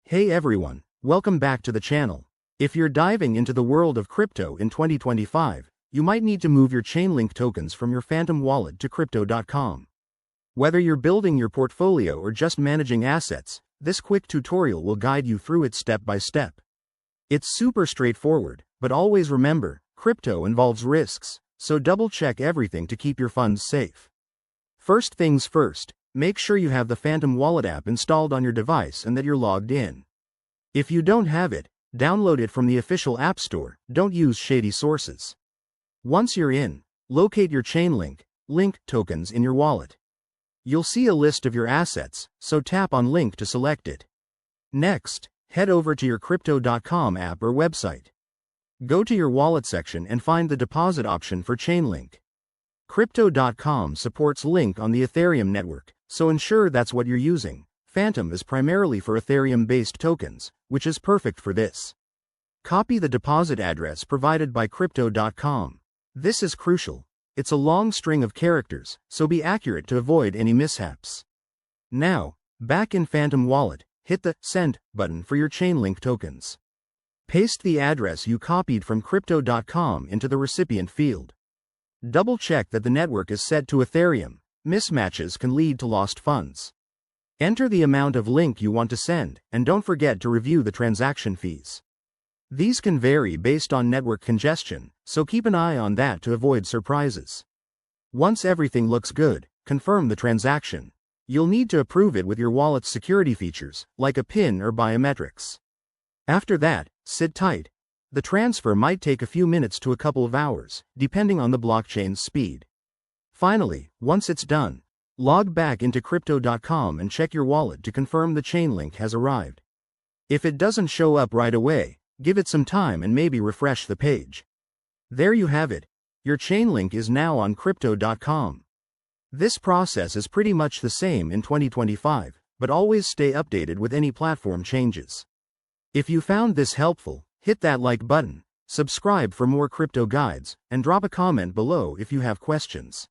Hey everyone, welcome back to the channel. If you're diving into the world of crypto in 2025, you might need to move your Chainlink tokens from your Phantom wallet to Crypto.com. Whether you're building your portfolio or just managing assets, this quick tutorial will guide you through it step by step. It's super straightforward, but always remember, crypto involves risks, so double-check everything to keep your funds safe. First things first, make sure you have the Phantom Wallet app installed on your device and that you're logged in. If you don't have it, download it from the official App Store, don't use shady sources. Once you're in, locate your Chainlink Link tokens in your wallet. You'll see a list of your assets, so tap on Link to select it. Next, head over to your Crypto.com app or website. Go to your wallet section and find the deposit option for Chainlink. Crypto.com supports Link on the Ethereum network, so ensure that's what you're using. Phantom is primarily for Ethereum-based tokens, which is perfect for this. Copy the deposit address provided by Crypto.com. This is crucial. It's a long string of characters, so be accurate to avoid any mishaps. Now, back in Phantom Wallet, hit the Send button for your Chainlink tokens. Paste the address you copied from Crypto.com into the recipient field. Double-check that the network is set to Ethereum. Mismatches can lead to lost funds. Enter the amount of link you want to send, and don't forget to review the transaction fees. These can vary based on network congestion, so keep an eye on that to avoid surprises. Once everything looks good, confirm the transaction. You'll need to approve it with your wallet's security features, like a PIN or biometrics. After that, sit tight. The transfer might take a few minutes to a couple of hours, depending on the blockchain's speed. Finally, once it's done, log back into Crypto.com and check your wallet to confirm the Chainlink has arrived. If it doesn't show up right away, give it some time and maybe refresh the page. There you have it. Your Chainlink is now on Crypto.com. This process is pretty much the same in 2025, but always stay updated with any platform changes. If you found this helpful, hit that like button, subscribe for more crypto guides, and drop a comment below if you have questions.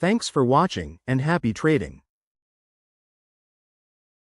Thanks for watching, and happy trading.